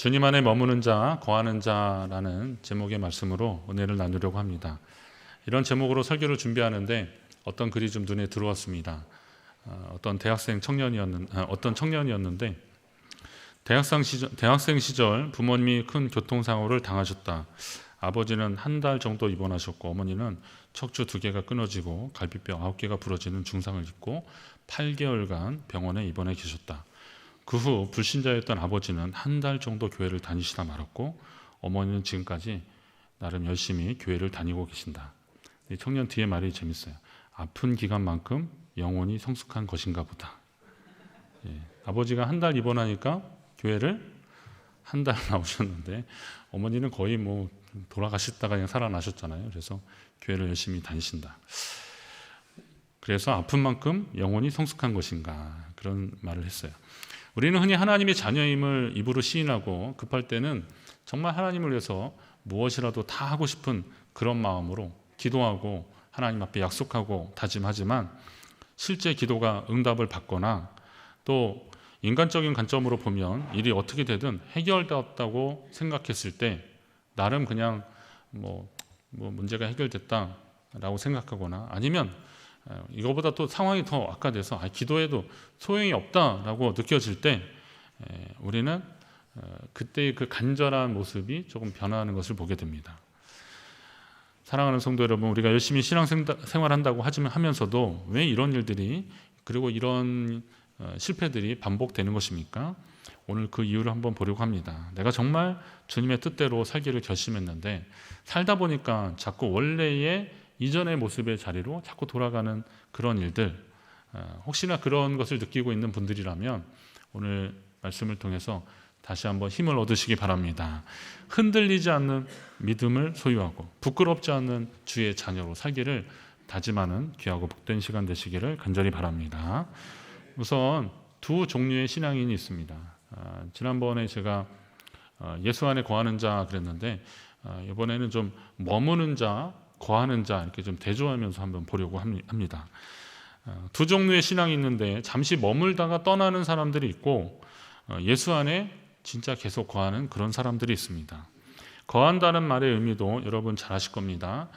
주님 안에 머무는 자, 거하는 자라는 제목의 말씀으로 은혜를 나누려고 합니다. 이런 제목으로 설교를 준비하는데 어떤 글이 좀 눈에 들어왔습니다. 어떤 어떤 청년이었는데 대학생 시절 부모님이 큰 교통사고를 당하셨다. 아버지는 한 달 정도 입원하셨고 어머니는 척추 2개가 끊어지고 갈비뼈 9개가 부러지는 중상을 입고 8개월간 병원에 입원해 계셨다. 그 후 불신자였던 아버지는 한 달 정도 교회를 다니시다 말았고 어머니는 지금까지 나름 열심히 교회를 다니고 계신다. 이 청년 뒤에 말이 재밌어요. 아픈 기간만큼 영혼이 성숙한 것인가 보다. 아버지가 한 달 입원하니까 교회를 한 달 나오셨는데 어머니는 거의 뭐 돌아가셨다가 그냥 살아나셨잖아요. 그래서 교회를 열심히 다니신다. 그래서 아픈 만큼 영혼이 성숙한 것인가, 그런 말을 했어요. 우리는 흔히 하나님의 자녀임을 입으로 시인하고 급할 때는 정말 하나님을 위해서 무엇이라도 다 하고 싶은 그런 마음으로 기도하고 하나님 앞에 약속하고 다짐하지만 실제 기도가 응답을 받거나 또 인간적인 관점으로 보면 일이 어떻게 되든 해결되었다고 생각했을 때 나름 그냥 뭐 문제가 해결됐다라고 생각하거나 아니면 이거보다 또 상황이 더 악화돼서 기도해도 소용이 없다라고 느껴질 때 우리는 그때의 그 간절한 모습이 조금 변화하는 것을 보게 됩니다. 사랑하는 성도 여러분, 우리가 열심히 신앙생활한다고 하면서도 왜 이런 일들이 그리고 이런 실패들이 반복되는 것입니까? 오늘 그 이유를 한번 보려고 합니다. 내가 정말 주님의 뜻대로 살기를 결심했는데 살다 보니까 자꾸 원래의 이전의 모습의 자리로 자꾸 돌아가는 그런 일들, 혹시나 그런 것을 느끼고 있는 분들이라면 오늘 말씀을 통해서 다시 한번 힘을 얻으시기 바랍니다. 흔들리지 않는 믿음을 소유하고 부끄럽지 않는 주의 자녀로 살기를 다짐하는 귀하고 복된 시간 되시기를 간절히 바랍니다. 우선 두 종류의 신앙인이 있습니다. 지난번에 제가 예수 안에 거하는 자 그랬는데 이번에는 좀 머무는 자, 거하는 자 이렇게 좀 대조하면서 한번 보려고 합니다. 두 종류의 신앙이 있는데 잠시 머물다가 떠나는 사람들이 있고 예수 안에 진짜 계속 거하는 그런 사람들이 있습니다. 거한다는 말의 의미도 여러분 잘 아실 겁니다.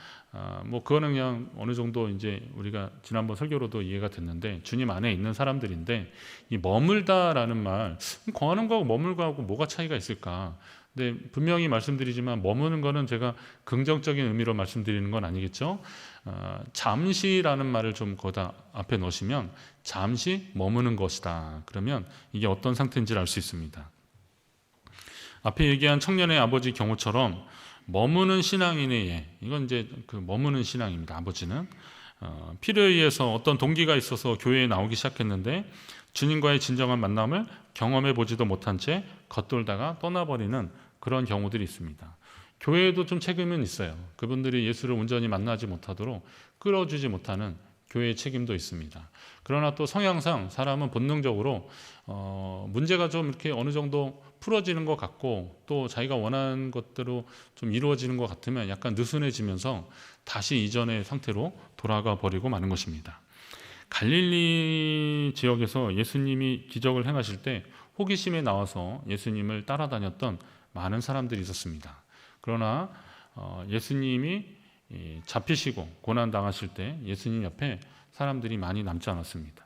그거는 그냥 어느 정도 이제 우리가 지난번 설교로도 이해가 됐는데 주님 안에 있는 사람들인데 이 머물다라는 말, 거하는 거하고 머물고 하고 뭐가 차이가 있을까? 근데 분명히 말씀드리지만 머무는 거는 제가 긍정적인 의미로 말씀드리는 건 아니겠죠. 잠시라는 말을 좀 거기다 앞에 넣으시면 잠시 머무는 것이다. 그러면 이게 어떤 상태인지를 알 수 있습니다. 앞에 얘기한 청년의 아버지 경우처럼 머무는 신앙인의 예, 이건 이제 그 머무는 신앙입니다. 아버지는 필요에 의해서 어떤 동기가 있어서 교회에 나오기 시작했는데 주님과의 진정한 만남을 경험해 보지도 못한 채 겉돌다가 떠나버리는 그런 경우들이 있습니다. 교회에도 좀 책임은 있어요. 그분들이 예수를 온전히 만나지 못하도록 끌어주지 못하는 교회의 책임도 있습니다. 그러나 또 성향상 사람은 본능적으로 문제가 좀 이렇게 어느 정도 풀어지는 것 같고 또 자기가 원하는 것대로 좀 이루어지는 것 같으면 약간 느슨해지면서 다시 이전의 상태로 돌아가 버리고 마는 것입니다. 갈릴리 지역에서 예수님이 기적을 행하실 때 호기심에 나와서 예수님을 따라다녔던 많은 사람들이 있었습니다. 그러나 예수님이 잡히시고 고난당하실 때 예수님 옆에 사람들이 많이 남지 않았습니다.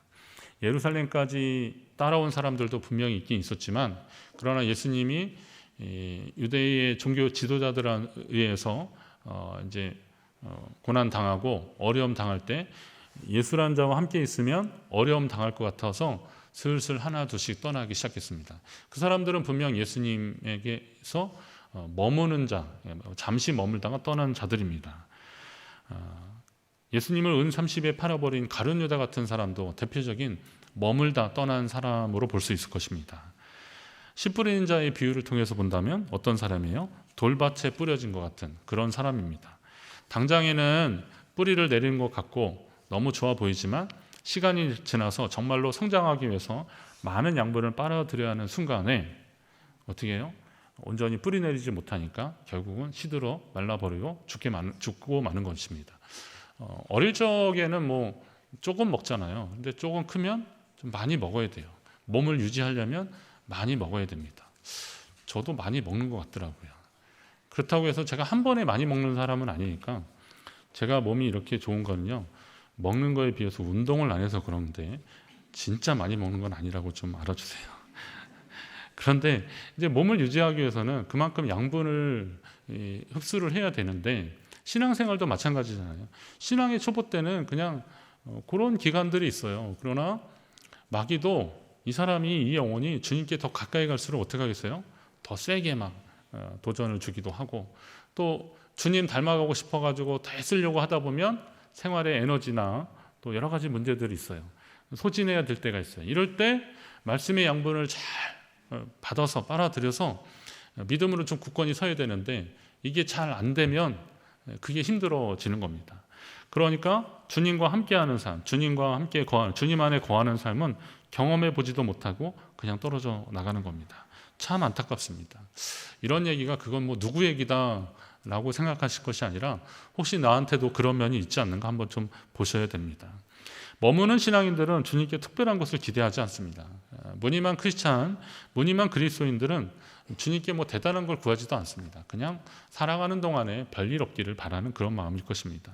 예루살렘까지 따라온 사람들도 분명히 있긴 있었지만 그러나 예수님이 유대의 종교 지도자들에 의해서 고난 당하고 어려움 당할 때 예수라는 자와 함께 있으면 어려움 당할 것 같아서 슬슬 하나 둘씩 떠나기 시작했습니다. 그 사람들은 분명 예수님에게서 머무는 자, 잠시 머물다가 떠난 자들입니다. 예수님을 은 30에 팔아버린 가룟 유다 같은 사람도 대표적인 머물다 떠난 사람으로 볼 수 있을 것입니다. 씨 뿌리는 자의 비유를 통해서 본다면 어떤 사람이에요? 돌밭에 뿌려진 것 같은 그런 사람입니다. 당장에는 뿌리를 내리는 것 같고 너무 좋아 보이지만 시간이 지나서 정말로 성장하기 위해서 많은 양분을 빨아들여야 하는 순간에 어떻게 해요? 온전히 뿌리 내리지 못하니까 결국은 시들어 말라버리고 죽고 마는 것입니다. 어릴 적에는 조금 먹잖아요. 근데 조금 크면 좀 많이 먹어야 돼요. 몸을 유지하려면 많이 먹어야 됩니다. 저도 많이 먹는 것 같더라고요. 그렇다고 해서 제가 한 번에 많이 먹는 사람은 아니니까, 제가 몸이 이렇게 좋은 거는요, 먹는 거에 비해서 운동을 안 해서 그런데 진짜 많이 먹는 건 아니라고 좀 알아주세요. 그런데 이제 몸을 유지하기 위해서는 그만큼 양분을 흡수를 해야 되는데, 신앙생활도 마찬가지잖아요. 신앙의 초보 때는 그냥 그런 기간들이 있어요. 그러나 마귀도 이 사람이, 이 영혼이 주님께 더 가까이 갈수록 어떻게 하겠어요? 더 세게 막 도전을 주기도 하고, 또 주님 닮아가고 싶어가지고 더 애쓰려고 하다 보면 생활의 에너지나 또 여러 가지 문제들이 있어요. 소진해야 될 때가 있어요. 이럴 때 말씀의 양분을 잘 받아서 빨아들여서 믿음으로 좀 굳건히 서야 되는데, 이게 잘 안 되면 그게 힘들어지는 겁니다. 그러니까 주님과 함께하는 삶, 주님과 함께 거하는, 주님 안에 거하는 삶은 경험해 보지도 못하고 그냥 떨어져 나가는 겁니다. 참 안타깝습니다. 이런 얘기가 그건 뭐 누구 얘기다라고 생각하실 것이 아니라, 혹시 나한테도 그런 면이 있지 않는가 한번 좀 보셔야 됩니다. 머무는 신앙인들은 주님께 특별한 것을 기대하지 않습니다. 무늬만 크리스찬, 무늬만 그리스도인들은 주님께 뭐 대단한 걸 구하지도 않습니다. 그냥 살아가는 동안에 별일 없기를 바라는 그런 마음일 것입니다.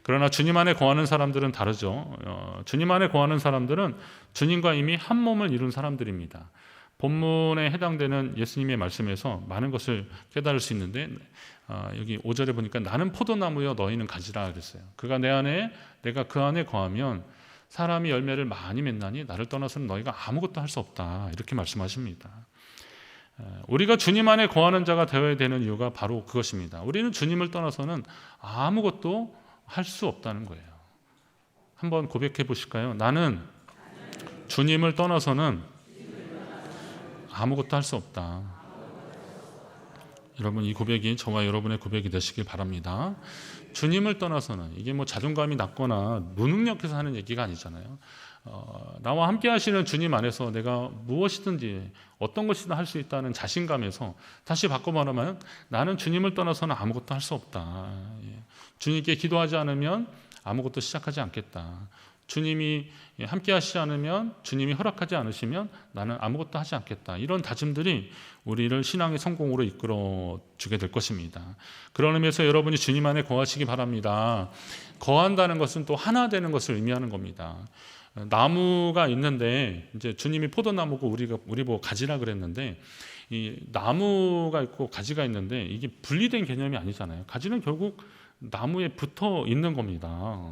그러나 주님 안에 거하는 사람들은 다르죠. 주님 안에 거하는 사람들은 주님과 이미 한 몸을 이룬 사람들입니다. 본문에 해당되는 예수님의 말씀에서 많은 것을 깨달을 수 있는데, 여기 5절에 보니까 나는 포도나무여 너희는 가지라 그랬어요. 그가 내 안에, 내가 그 안에 거하면 사람이 열매를 많이 맺나니 나를 떠나서는 너희가 아무것도 할 수 없다, 이렇게 말씀하십니다. 우리가 주님 안에 거하는 자가 되어야 되는 이유가 바로 그것입니다. 우리는 주님을 떠나서는 아무것도 할 수 없다는 거예요. 한번 고백해 보실까요? 나는 주님을 떠나서는 아무것도 할 수 없다. 여러분, 이 고백이 저와 여러분의 고백이 되시길 바랍니다. 주님을 떠나서는, 이게 뭐 자존감이 낮거나 무능력해서 하는 얘기가 아니잖아요. 나와 함께 하시는 주님 안에서 내가 무엇이든지 어떤 것이든 할 수 있다는 자신감에서, 다시 바꿔 말하면 나는 주님을 떠나서는 아무것도 할 수 없다. 주님께 기도하지 않으면 아무것도 시작하지 않겠다. 주님이 함께 하시지 않으면, 주님이 허락하지 않으시면 나는 아무것도 하지 않겠다. 이런 다짐들이 우리를 신앙의 성공으로 이끌어 주게 될 것입니다. 그런 의미에서 여러분이 주님 안에 거하시기 바랍니다. 거한다는 것은 또 하나 되는 것을 의미하는 겁니다. 나무가 있는데, 이제 주님이 포도나무고 우리 보고 가지라 그랬는데, 이 나무가 있고 가지가 있는데 이게 분리된 개념이 아니잖아요. 가지는 결국 나무에 붙어 있는 겁니다.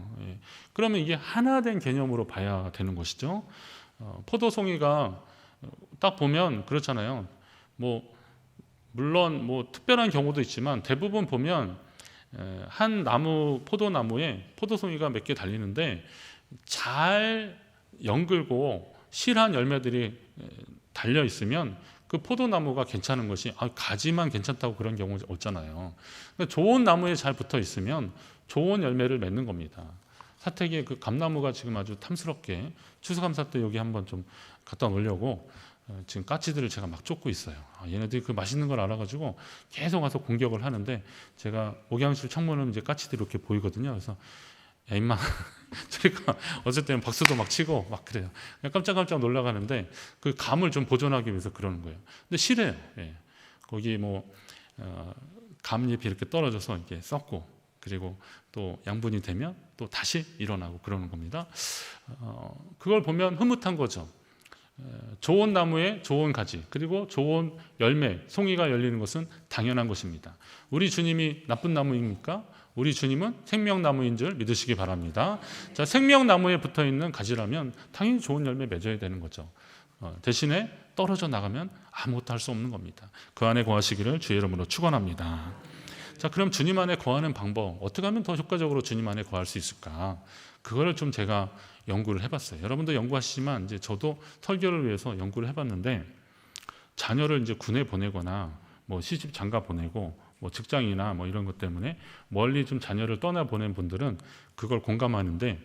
그러면 이게 하나 된 개념으로 봐야 되는 것이죠. 포도송이가 딱 보면 그렇잖아요. 물론 특별한 경우도 있지만 대부분 보면 한 포도나무에 포도송이가 몇 개 달리는데 잘 연글고 실한 열매들이 달려 있으면 그 포도나무가 괜찮은 것이, 가지만 괜찮다고 그런 경우 없잖아요. 좋은 나무에 잘 붙어 있으면 좋은 열매를 맺는 겁니다. 사택에 그 감나무가 지금 아주 탐스럽게 추수감사 때 여기 한번 좀 갖다 놓으려고 지금 까치들을 제가 막 쫓고 있어요. 얘네들이 그 맛있는 걸 알아가지고 계속 와서 공격을 하는데, 제가 목양실 창문은 이제 까치들이 이렇게 보이거든요. 그래서 야 임마 저리가, 어쩔 때는 박수도 막 치고 막 그래요. 깜짝깜짝 놀라가는데 그 감을 좀 보존하기 위해서 그러는 거예요. 근데 싫어요. 거기 감잎이 이렇게 떨어져서 이렇게 썩고, 그리고 또 양분이 되면 또 다시 일어나고 그러는 겁니다. 그걸 보면 흐뭇한 거죠. 좋은 나무에 좋은 가지, 그리고 좋은 열매, 송이가 열리는 것은 당연한 것입니다. 우리 주님이 나쁜 나무입니까? 우리 주님은 생명나무인 줄 믿으시기 바랍니다. 자, 생명나무에 붙어있는 가지라면 당연히 좋은 열매 맺어야 되는 거죠. 대신에 떨어져 나가면 아무것도 할 수 없는 겁니다. 그 안에 거하시기를 주의 이름으로 축원합니다. 자, 그럼 주님 안에 거하는 방법, 어떻게 하면 더 효과적으로 주님 안에 거할 수 있을까? 그거를 좀 제가 연구를 해봤어요. 여러분도 연구하시지만 이제 저도 설교를 위해서 연구를 해봤는데, 자녀를 이제 군에 보내거나 시집 장가 보내고 직장이나 이런 것 때문에 멀리 좀 자녀를 떠나 보낸 분들은 그걸 공감하는데,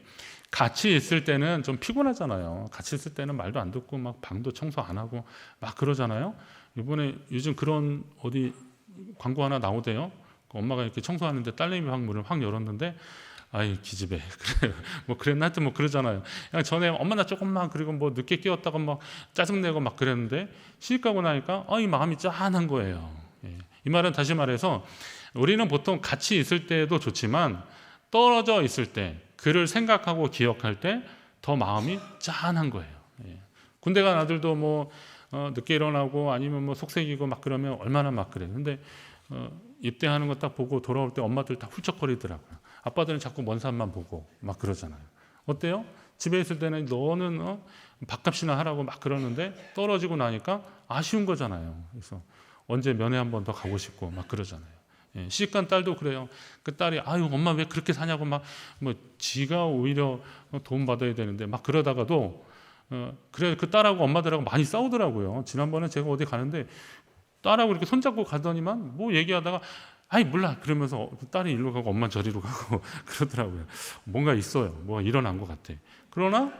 같이 있을 때는 좀 피곤하잖아요. 같이 있을 때는 말도 안 듣고 막 방도 청소 안 하고 막 그러잖아요. 이번에 요즘 그런 어디 광고 하나 나오대요. 엄마가 이렇게 청소하는데 딸내미 방 문을 확 열었는데 아이 기집애 그래 뭐 그랬나 하여튼 뭐 그러잖아요. 그냥 전에 엄마 나 조금만 그리고 뭐 늦게 깨웠다가 막 짜증내고 막 그랬는데 시집 가고 나니까 이 마음이 짠한 거예요. 예. 이 말은 다시 말해서 우리는 보통 같이 있을 때도 좋지만 떨어져 있을 때 그를 생각하고 기억할 때 더 마음이 짠한 거예요. 예. 군대 간 아들도 뭐 늦게 일어나고 아니면 뭐 속색이고 막 그러면 얼마나 막 그래요. 근데 입대하는 거 딱 보고 돌아올 때 엄마들 다 훌쩍거리더라고요. 아빠들은 자꾸 먼 산만 보고 막 그러잖아요. 어때요? 집에 있을 때는 너는 밥값이나 하라고 막 그러는데 떨어지고 나니까 아쉬운 거잖아요. 그래서 언제 면회 한번 더 가고 싶고 막 그러잖아요. 예, 시집간 딸도 그래요. 그 딸이 아유 엄마 왜 그렇게 사냐고 막 뭐 지가 오히려 돈 받아야 되는데 막 그러다가도 그래 그 딸하고 엄마들하고 많이 싸우더라고요. 지난번에 제가 어디 가는데 딸하고 이렇게 손잡고 가더니만 뭐 얘기하다가 아이 몰라 그러면서 딸이 일로 가고 엄마 저리로 가고 그러더라고요. 뭔가 있어요. 뭐가 일어난 것 같아. 그러나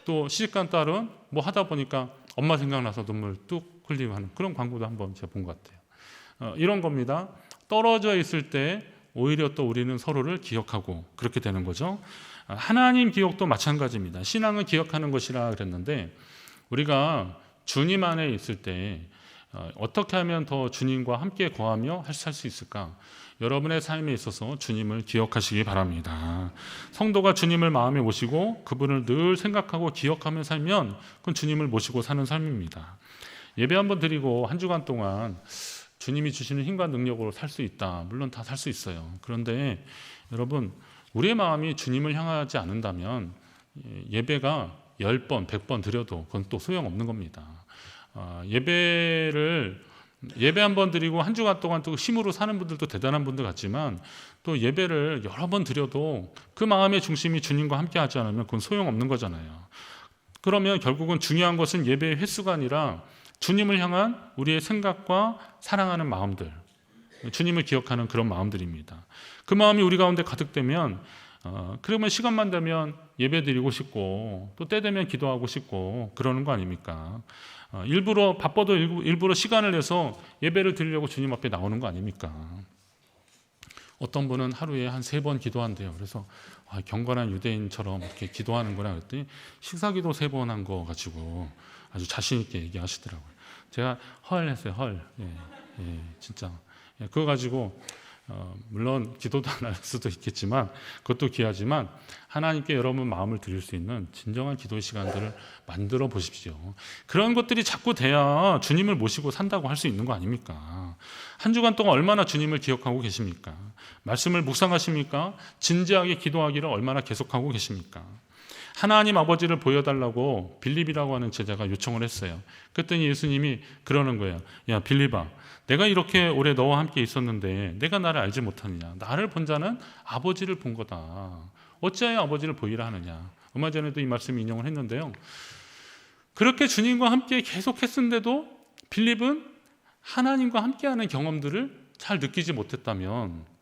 또 시집간 딸은 뭐 하다 보니까 엄마 생각나서 눈물 뚝 흘리고 하는 그런 광고도 한번 제가 본 것 같아요. 이런 겁니다. 떨어져 있을 때 오히려 또 우리는 서로를 기억하고 그렇게 되는 거죠. 하나님 기억도 마찬가지입니다. 신앙은 기억하는 것이라 그랬는데 우리가 주님 안에 있을 때 어떻게 하면 더 주님과 함께 거하며 살 수 있을까? 여러분의 삶에 있어서 주님을 기억하시기 바랍니다. 성도가 주님을 마음에 모시고 그분을 늘 생각하고 기억하며 살면 그건 주님을 모시고 사는 삶입니다. 예배 한번 드리고 한 주간 동안 주님이 주시는 힘과 능력으로 살 수 있다. 물론 다 살 수 있어요. 그런데 여러분 우리의 마음이 주님을 향하지 않는다면 예배가 10번, 100번 드려도 그건 또 소용없는 겁니다. 예배 한 번 드리고 한 주간 동안 또 힘으로 사는 분들도 대단한 분들 같지만 또 예배를 여러 번 드려도 그 마음의 중심이 주님과 함께 하지 않으면 그건 소용없는 거잖아요. 그러면 결국은 중요한 것은 예배의 횟수가 아니라 주님을 향한 우리의 생각과 사랑하는 마음들, 주님을 기억하는 그런 마음들입니다. 그 마음이 우리 가운데 가득되면 그러면 시간만 되면 예배 드리고 싶고 또 때 되면 기도하고 싶고 그러는 거 아닙니까? 일부러 바빠도 일부러 시간을 내서 예배를 드리려고 주님 앞에 나오는 거 아닙니까? 어떤 분은 하루에 한 3번 기도한대요. 그래서 경건한 유대인처럼 이렇게 기도하는구나 그랬더니 식사기도 3번 한 거 가지고 아주 자신 있게 얘기하시더라고요. 제가 헐 했어요. 헐. 예, 진짜. 그거 가지고 물론 기도도 안 할 수도 있겠지만 그것도 귀하지만 하나님께 여러분 마음을 드릴 수 있는 진정한 기도의 시간들을 만들어 보십시오. 그런 것들이 자꾸 돼야 주님을 모시고 산다고 할 수 있는 거 아닙니까? 한 주간 동안 얼마나 주님을 기억하고 계십니까? 말씀을 묵상하십니까? 진지하게 기도하기를 얼마나 계속하고 계십니까? 하나님 아버지를 보여달라고 빌립이라고 하는 제자가 요청을 했어요. 그랬더니 예수님이 그러는 거예요. 야 빌립아, 내가 이렇게 오래 너와 함께 있었는데 내가 나를 알지 못하느냐? 나를 본 자는 아버지를 본 거다. 어찌하여 아버지를 보이라 하느냐? 얼마 전에도 이 말씀 인용을 했는데요. 그렇게 주님과 함께 계속 했는데도 빌립은 하나님과 함께하는 경험들을 잘 느끼지 못했다면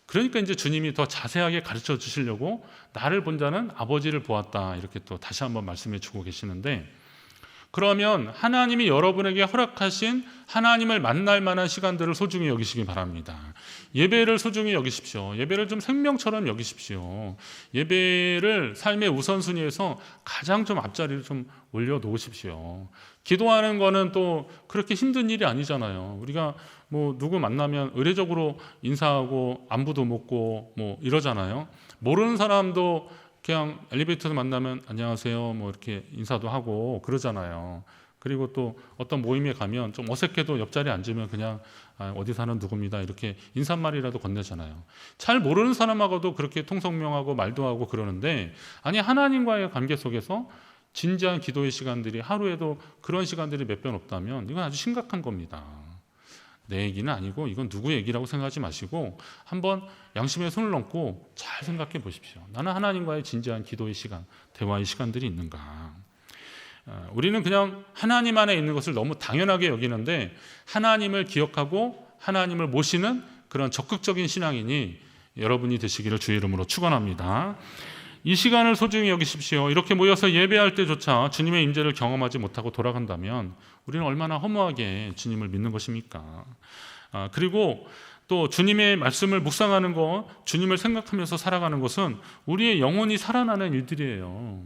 그러니까 이제 주님이 더 자세하게 가르쳐 주시려고 나를 본 자는 아버지를 보았다 이렇게 또 다시 한번 말씀해 주고 계시는데 그러면 하나님이 여러분에게 허락하신 하나님을 만날 만한 시간들을 소중히 여기시기 바랍니다. 예배를 소중히 여기십시오. 예배를 좀 생명처럼 여기십시오. 예배를 삶의 우선순위에서 가장 좀 앞자리를 좀 올려놓으십시오. 기도하는 거는 또 그렇게 힘든 일이 아니잖아요. 우리가 뭐 누구 만나면 의례적으로 인사하고 안부도 묻고 뭐 이러잖아요. 모르는 사람도 그냥 엘리베이터에서 만나면 안녕하세요 뭐 이렇게 인사도 하고 그러잖아요. 그리고 또 어떤 모임에 가면 좀 어색해도 옆자리에 앉으면 그냥 어디 사는 누구입니다 이렇게 인사말이라도 건네잖아요. 잘 모르는 사람하고도 그렇게 통성명하고 말도 하고 그러는데 아니 하나님과의 관계 속에서 진지한 기도의 시간들이 하루에도 그런 시간들이 몇 번 없다면 이건 아주 심각한 겁니다. 내 얘기는 아니고 이건 누구 얘기라고 생각하지 마시고 한번 양심에 손을 얹고 잘 생각해 보십시오. 나는 하나님과의 진지한 기도의 시간, 대화의 시간들이 있는가? 우리는 그냥 하나님 안에 있는 것을 너무 당연하게 여기는데 하나님을 기억하고 하나님을 모시는 그런 적극적인 신앙인이 여러분이 되시기를 주의 이름으로 축원합니다. 이 시간을 소중히 여기십시오. 이렇게 모여서 예배할 때조차 주님의 임재를 경험하지 못하고 돌아간다면 우리는 얼마나 허무하게 주님을 믿는 것입니까? 그리고 또 주님의 말씀을 묵상하는 것, 주님을 생각하면서 살아가는 것은 우리의 영혼이 살아나는 일들이에요.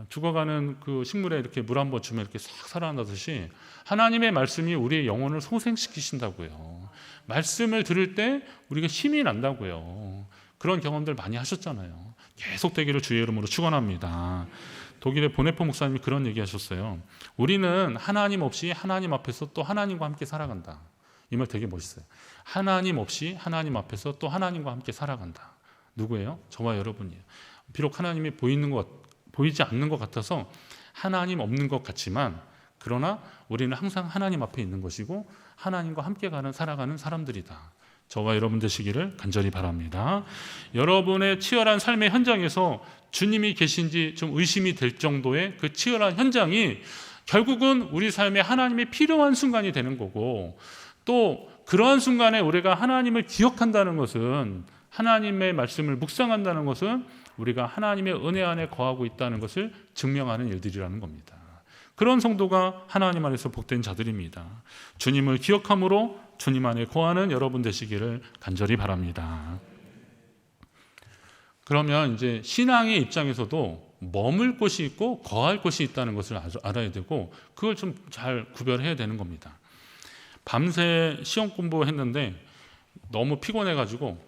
죽어가는 그 식물에 이렇게 물 한번 주면 이렇게 싹 살아나듯이 하나님의 말씀이 우리의 영혼을 소생시키신다고요. 말씀을 들을 때 우리가 힘이 난다고요. 그런 경험들 많이 하셨잖아요. 계속되기를 주의 이름으로 축원합니다. 독일의 보네포 목사님이 그런 얘기 하셨어요. 우리는 하나님 없이 하나님 앞에서 또 하나님과 함께 살아간다. 이 말 되게 멋있어요. 하나님 없이 하나님 앞에서 또 하나님과 함께 살아간다. 누구예요? 저와 여러분이에요. 비록 하나님이 보이지 않는 것 같아서 하나님 없는 것 같지만, 그러나 우리는 항상 하나님 앞에 있는 것이고 하나님과 함께 살아가는 사람들이다. 저와 여러분 되시기를 간절히 바랍니다. 여러분의 치열한 삶의 현장에서 주님이 계신지 좀 의심이 될 정도의 그 치열한 현장이 결국은 우리 삶에 하나님이 필요한 순간이 되는 거고, 또 그러한 순간에 우리가 하나님을 기억한다는 것은, 하나님의 말씀을 묵상한다는 것은 우리가 하나님의 은혜 안에 거하고 있다는 것을 증명하는 일들이라는 겁니다. 그런 성도가 하나님 안에서 복된 자들입니다. 주님을 기억함으로 주님 안에 거하는 여러분 되시기를 간절히 바랍니다. 그러면 이제 신앙의 입장에서도 머물 곳이 있고 거할 곳이 있다는 것을 알아야 되고, 그걸 좀 잘 구별해야 되는 겁니다. 밤새 시험 공부했는데 너무 피곤해가지고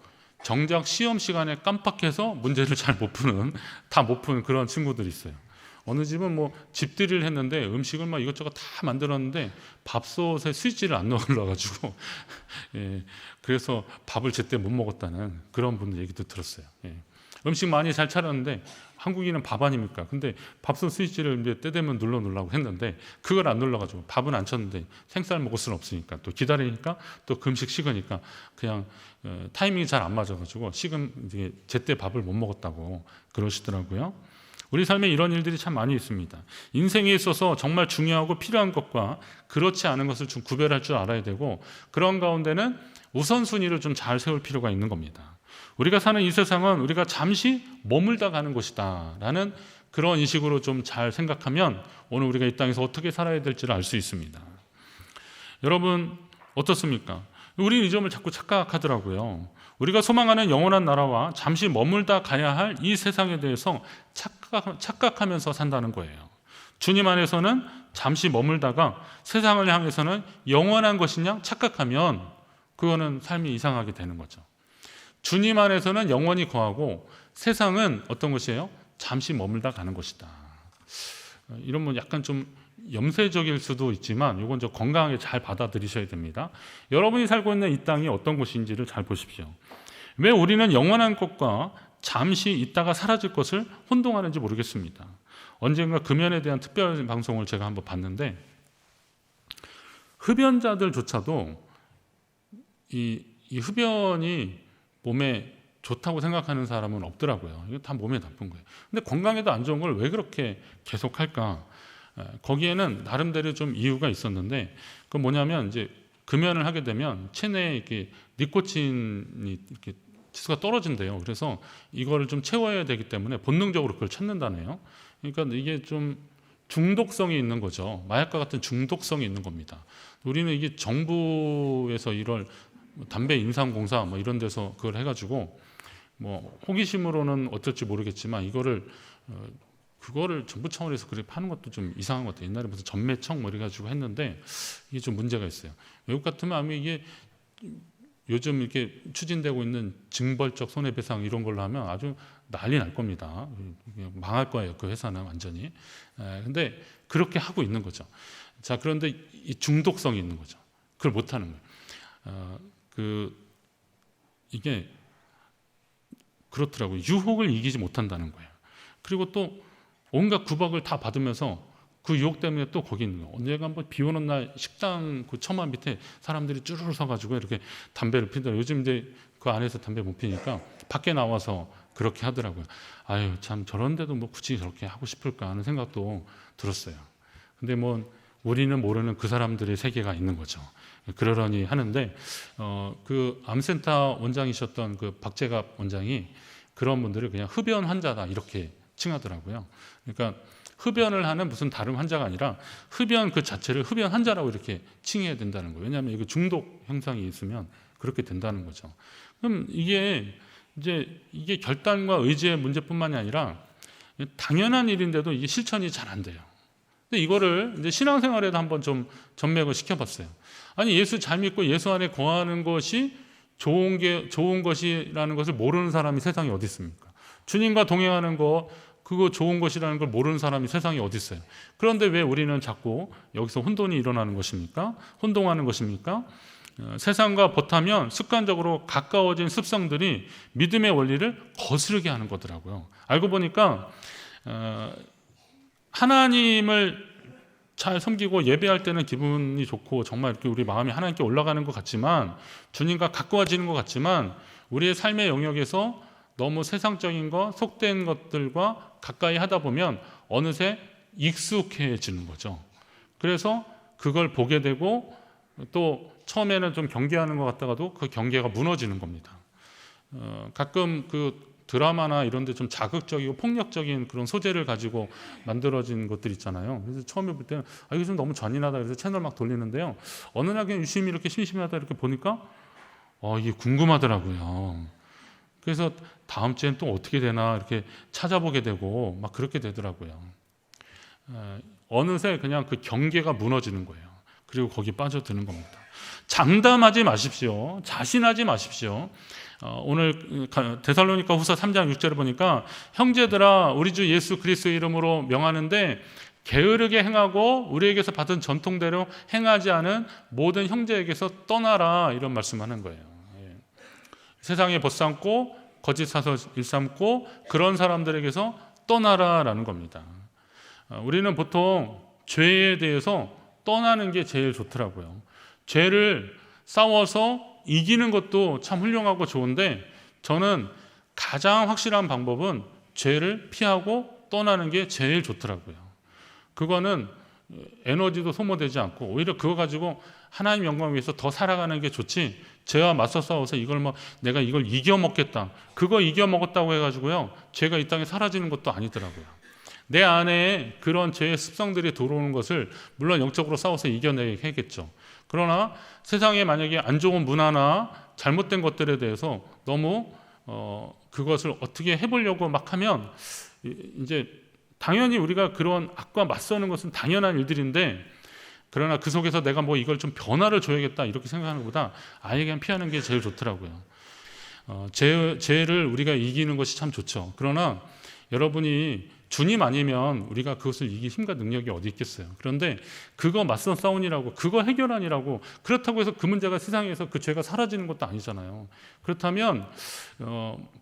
정작 시험 시간에 깜빡해서 문제를 잘 못 푸는, 다 못 푸는 그런 친구들이 있어요. 어느 집은 뭐 집들이를 했는데 음식을 막 이것저것 다 만들었는데 밥솥에 스위치를 안 넣어가지고 예, 그래서 밥을 제때 못 먹었다는 그런 분들 얘기도 들었어요. 예. 음식 많이 잘 차렸는데 한국인은 밥 아닙니까? 근데 밥솥 스위치를 이제 때 되면 눌러놓으려고 했는데 그걸 안 눌러가지고 밥은 안 쳤는데 생쌀 먹을 수는 없으니까 또 기다리니까 또 그 음식 식으니까 그냥 타이밍이 잘 안 맞아가지고 이제 제때 밥을 못 먹었다고 그러시더라고요. 우리 삶에 이런 일들이 참 많이 있습니다. 인생에 있어서 정말 중요하고 필요한 것과 그렇지 않은 것을 좀 구별할 줄 알아야 되고, 그런 가운데는 우선순위를 좀 잘 세울 필요가 있는 겁니다. 우리가 사는 이 세상은 우리가 잠시 머물다 가는 곳이다 라는 그런 인식으로 좀 잘 생각하면 오늘 우리가 이 땅에서 어떻게 살아야 될지를 알 수 있습니다. 여러분 어떻습니까? 우리는 이 점을 자꾸 착각하더라고요. 우리가 소망하는 영원한 나라와 잠시 머물다 가야 할 이 세상에 대해서 착각하면서 산다는 거예요. 주님 안에서는 잠시 머물다가 세상을 향해서는 영원한 것이냐 착각하면 그거는 삶이 이상하게 되는 거죠. 주님 안에서는 영원히 거하고 세상은 어떤 것이에요? 잠시 머물다 가는 것이다. 이러면 약간 좀 염세적일 수도 있지만 이건 좀 건강하게 잘 받아들이셔야 됩니다. 여러분이 살고 있는 이 땅이 어떤 곳인지를 잘 보십시오. 왜 우리는 영원한 것과 잠시 있다가 사라질 것을 혼동하는지 모르겠습니다. 언젠가 금연에 대한 특별 방송을 제가 한번 봤는데 흡연자들조차도 이 흡연이 몸에 좋다고 생각하는 사람은 없더라고요. 이거 다 몸에 나쁜 거예요. 근데 건강에도 안 좋은 걸 왜 그렇게 계속 할까? 거기에는 나름대로 좀 이유가 있었는데, 그 뭐냐면 이제 금연을 하게 되면 체내에 이렇게 니코틴이 이렇게 지수가 떨어진대요. 그래서 이거를 좀 채워야 되기 때문에 본능적으로 그걸 찾는다네요. 그러니까 이게 좀 중독성이 있는 거죠. 마약과 같은 중독성이 있는 겁니다. 우리는 이게 정부에서 이걸 담배 인상공사 뭐 이런 데서 그걸 해가지고 뭐 호기심으로는 어떨지 모르겠지만 그거를 정부 차원에서 그렇게 파는 것도 좀 이상한 것 같아요. 옛날에 무슨 전매청 뭐 이래가지고 했는데 이게 좀 문제가 있어요. 외국 같으면 아마 이게 요즘 이렇게 추진되고 있는 징벌적 손해배상 이런 걸로 하면 아주 난리 날 겁니다. 망할 거예요. 그 회사는 완전히. 근데 그렇게 하고 있는 거죠. 자, 그런데 이 중독성이 있는 거죠. 그걸 못하는 거예요. 이게 그렇더라고요. 유혹을 이기지 못한다는 거예요. 그리고 또 온갖 구박을 다 받으면서 그 유혹 때문에 또 거기 있는 거예요. 언젠가 한번 비 오는 날 식당 그 처마 밑에 사람들이 쭈르르 서가지고 이렇게 담배를 피더라고요. 요즘 이제 그 안에서 담배 못 피니까 밖에 나와서 그렇게 하더라고요. 아유, 참 저런데도 뭐 굳이 저렇게 하고 싶을까 하는 생각도 들었어요. 근데 뭐 우리는 모르는 그 사람들의 세계가 있는 거죠. 그러려니 하는데 그 암센터 원장이셨던 그 박재갑 원장이 그런 분들을 그냥 흡연 환자다 이렇게 칭하더라고요. 그러니까 흡연을 하는 무슨 다른 환자가 아니라 흡연 그 자체를 흡연 환자라고 이렇게 칭해야 된다는 거예요. 왜냐하면 이거 중독 현상이 있으면 그렇게 된다는 거죠. 그럼 이게 결단과 의지의 문제뿐만이 아니라 당연한 일인데도 이게 실천이 잘 안 돼요. 근데 이거를 이제 신앙생활에도 한번 좀 전맥을 시켜봤어요. 아니, 예수 잘 믿고 예수 안에 거하는 것이 좋은 것이라는 것을 모르는 사람이 세상에 어디 있습니까? 주님과 동행하는 거, 그거 좋은 것이라는 걸 모르는 사람이 세상에 어디 있어요? 그런데 왜 우리는 자꾸 여기서 혼돈이 일어나는 것입니까? 혼동하는 것입니까? 세상과 벗하면 습관적으로 가까워진 습성들이 믿음의 원리를 거스르게 하는 거더라고요. 알고 보니까 하나님을 잘 섬기고 예배할 때는 기분이 좋고 정말 이렇게 우리 마음이 하나님께 올라가는 것 같지만, 주님과 가까워지는 것 같지만, 우리의 삶의 영역에서 너무 세상적인 것, 속된 것들과 가까이 하다 보면 어느새 익숙해지는 거죠. 그래서 그걸 보게 되고 또 처음에는 좀 경계하는 것 같다가도 그 경계가 무너지는 겁니다. 가끔 그 드라마나 이런 데 좀 자극적이고 폭력적인 그런 소재를 가지고 만들어진 것들 있잖아요. 그래서 처음에 볼 때는 이거 좀 너무 잔인하다 그래서 채널 막 돌리는데요. 어느 날 그냥 유심히 이렇게 심심하다 이렇게 보니까 이게 궁금하더라고요. 그래서 다음 주엔 또 어떻게 되나 이렇게 찾아보게 되고 막 그렇게 되더라고요. 어느새 그냥 그 경계가 무너지는 거예요. 그리고 거기 빠져드는 겁니다. 장담하지 마십시오. 자신하지 마십시오. 오늘 데살로니가 후서 3장 6절을 보니까, 형제들아 우리 주 예수 그리스도의 이름으로 명하는데 게으르게 행하고 우리에게서 받은 전통대로 행하지 않은 모든 형제에게서 떠나라, 이런 말씀하는 거예요. 세상에 벗삼고 거짓 사서 일삼고 그런 사람들에게서 떠나라라는 겁니다. 우리는 보통 죄에 대해서 떠나는 게 제일 좋더라고요. 죄를 싸워서 이기는 것도 참 훌륭하고 좋은데, 저는 가장 확실한 방법은 죄를 피하고 떠나는 게 제일 좋더라고요. 그거는 에너지도 소모되지 않고 오히려 그거 가지고 하나님 영광을 위해서 더 살아가는 게 좋지, 죄와 맞서 싸워서 내가 이걸 이겨먹겠다, 그거 이겨먹었다고 해가지고요 죄가 이 땅에 사라지는 것도 아니더라고요. 내 안에 그런 죄의 습성들이 들어오는 것을 물론 영적으로 싸워서 이겨내겠죠. 그러나 세상에 만약에 안 좋은 문화나 잘못된 것들에 대해서 너무 그것을 어떻게 해보려고 막 하면, 이제 당연히 우리가 그런 악과 맞서는 것은 당연한 일들인데, 그러나 그 속에서 내가 이걸 좀 변화를 줘야겠다 이렇게 생각하는 것보다 아예 그냥 피하는 게 제일 좋더라고요. 죄를 우리가 이기는 것이 참 좋죠. 그러나 여러분이 주님 아니면 우리가 그것을 이길 힘과 능력이 어디 있겠어요. 그런데 그거 맞서 싸우니라고, 그거 해결하니라고, 그렇다고 해서 그 문제가 세상에서 그 죄가 사라지는 것도 아니잖아요. 그렇다면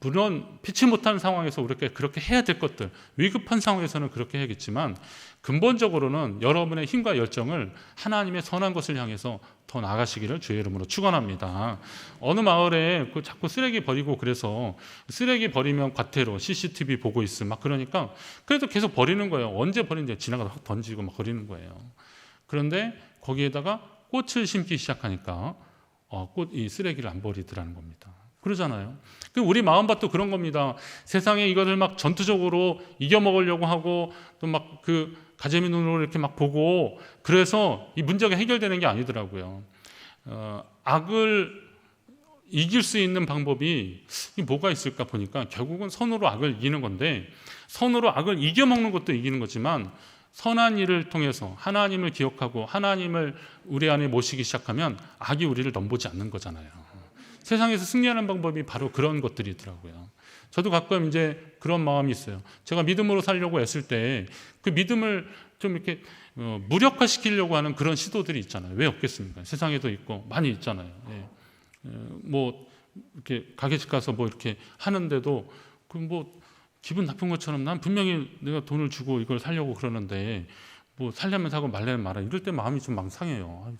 물론 피치 못한 상황에서 우리가 그렇게 해야 될 것들, 위급한 상황에서는 그렇게 해야겠지만, 근본적으로는 여러분의 힘과 열정을 하나님의 선한 것을 향해서 더 나가시기를 주의 이름으로 축원합니다. 어느 마을에 자꾸 쓰레기 버리고, 그래서 쓰레기 버리면 과태료, CCTV 보고 있음 막 그러니까 그래도 계속 버리는 거예요. 언제 버리는지 지나가다 확 던지고 막 버리는 거예요. 그런데 거기에다가 꽃을 심기 시작하니까 이 쓰레기를 안 버리더라는 겁니다. 그러잖아요. 우리 마음밭도 그런 겁니다. 세상에 이것을 막 전투적으로 이겨먹으려고 하고 또 막 그 가재미 눈으로 이렇게 막 보고, 그래서 이 문제가 해결되는 게 아니더라고요. 악을 이길 수 있는 방법이 뭐가 있을까 보니까 결국은 선으로 악을 이기는 건데, 선으로 악을 이겨먹는 것도 이기는 거지만, 선한 일을 통해서 하나님을 기억하고 하나님을 우리 안에 모시기 시작하면 악이 우리를 넘보지 않는 거잖아요. 세상에서 승리하는 방법이 바로 그런 것들이더라고요. 저도 가끔 이제 그런 마음이 있어요. 제가 믿음으로 살려고 애쓸 때 그 믿음을 좀 이렇게 무력화시키려고 하는 그런 시도들이 있잖아요. 왜 없겠습니까? 세상에도 있고 많이 있잖아요. 이렇게 가게집 가서 이렇게 하는데도 기분 나쁜 것처럼, 난 분명히 내가 돈을 주고 이걸 사려고 그러는데 살려면 사고 말려면 말아, 이럴 때 마음이 좀 망상해요.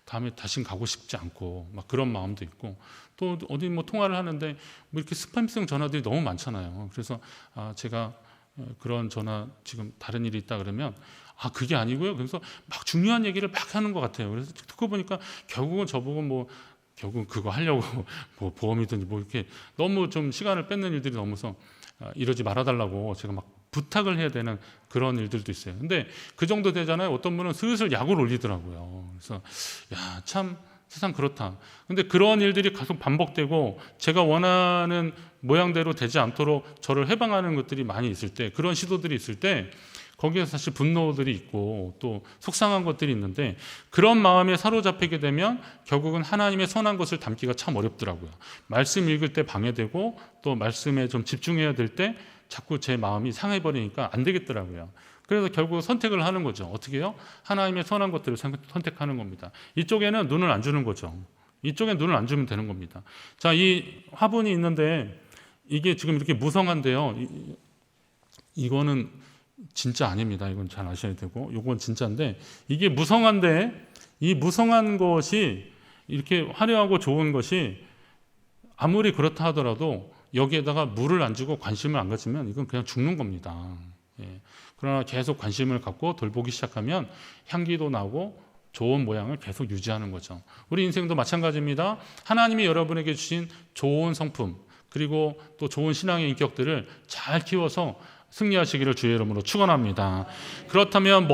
다음에 다신 가고 싶지 않고 막 그런 마음도 있고, 또 어디 통화를 하는데 이렇게 스팸성 전화들이 너무 많잖아요. 그래서 제가 그런 전화 지금 다른 일이 있다 그러면 그게 아니고요. 그래서 막 중요한 얘기를 막 하는 것 같아요. 그래서 듣고 보니까 결국은 저보고 결국은 그거 하려고 보험이든지 이렇게 너무 좀 시간을 뺏는 일들이 너무서 이러지 말아달라고 제가 막 부탁을 해야 되는 그런 일들도 있어요. 근데 그 정도 되잖아요. 어떤 분은 슬슬 약을 올리더라고요. 그래서 참 세상 그렇다. 근데 그런 일들이 계속 반복되고 제가 원하는 모양대로 되지 않도록 저를 해방하는 것들이 많이 있을 때, 그런 시도들이 있을 때 거기에서 사실 분노들이 있고 또 속상한 것들이 있는데, 그런 마음에 사로잡히게 되면 결국은 하나님의 선한 것을 담기가 참 어렵더라고요. 말씀 읽을 때 방해되고 또 말씀에 좀 집중해야 될 때 자꾸 제 마음이 상해버리니까 안 되겠더라고요. 그래서 결국 선택을 하는 거죠. 어떻게 해요? 하나님의 선한 것들을 선택하는 겁니다. 이쪽에는 눈을 안 주는 거죠. 이쪽에 눈을 안 주면 되는 겁니다. 자, 이 화분이 있는데 이게 지금 이렇게 무성한데요. 이거는 진짜 아닙니다. 이건 잘 아셔야 되고, 이건 진짜인데, 이게 무성한데 이 무성한 것이 이렇게 화려하고 좋은 것이 아무리 그렇다 하더라도 여기에다가 물을 안 주고 관심을 안 가지면 이건 그냥 죽는 겁니다. 예. 그러나 계속 관심을 갖고 돌보기 시작하면 향기도 나고 좋은 모양을 계속 유지하는 거죠. 우리 인생도 마찬가지입니다. 하나님이 여러분에게 주신 좋은 성품, 그리고 또 좋은 신앙의 인격들을 잘 키워서 승리하시기를 주의 이름으로 축원합니다. 그렇다면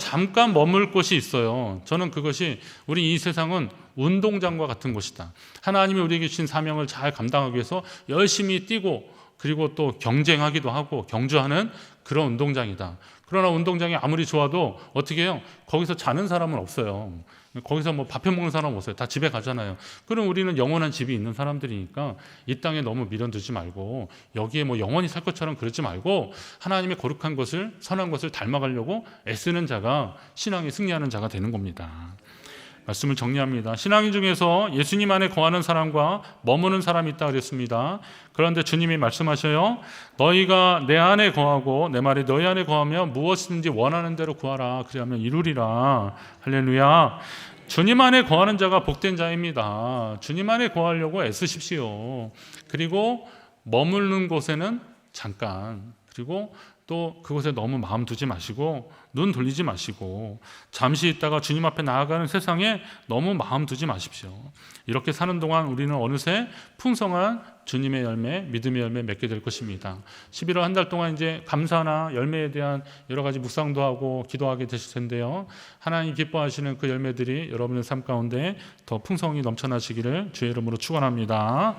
잠깐 머물 곳이 있어요. 저는 그것이, 우리 이 세상은 운동장과 같은 곳이다. 하나님이 우리에게 주신 사명을 잘 감당하기 위해서 열심히 뛰고 그리고 또 경쟁하기도 하고 경주하는 그런 운동장이다. 그러나 운동장이 아무리 좋아도 어떻게 해요? 거기서 자는 사람은 없어요. 거기서 뭐 밥해 먹는 사람은 없어요. 다 집에 가잖아요. 그럼 우리는 영원한 집이 있는 사람들이니까 이 땅에 너무 미련두지 말고, 여기에 뭐 영원히 살 것처럼 그러지 말고 하나님의 거룩한 것을, 선한 것을 닮아가려고 애쓰는 자가 신앙에 승리하는 자가 되는 겁니다. 말씀을 정리합니다. 신앙인 중에서 예수님 안에 거하는 사람과 머무는 사람이 있다 그랬습니다. 그런데 주님이 말씀하셔요. 너희가 내 안에 거하고 내 말이 너희 안에 거하면 무엇이든지 원하는 대로 구하라. 그리하면 이루리라. 할렐루야. 주님 안에 거하는 자가 복된 자입니다. 주님 안에 거하려고 애쓰십시오. 그리고 머무는 곳에는 잠깐, 그리고 또 그곳에 너무 마음 두지 마시고 눈 돌리지 마시고 잠시 있다가 주님 앞에 나아가는 세상에 너무 마음 두지 마십시오. 이렇게 사는 동안 우리는 어느새 풍성한 주님의 열매, 믿음의 열매 맺게 될 것입니다. 11월 한 달 동안 이제 감사나 열매에 대한 여러 가지 묵상도 하고 기도하게 되실 텐데요. 하나님 기뻐하시는 그 열매들이 여러분의 삶 가운데 더 풍성히 넘쳐나시기를 주의 이름으로 축원합니다.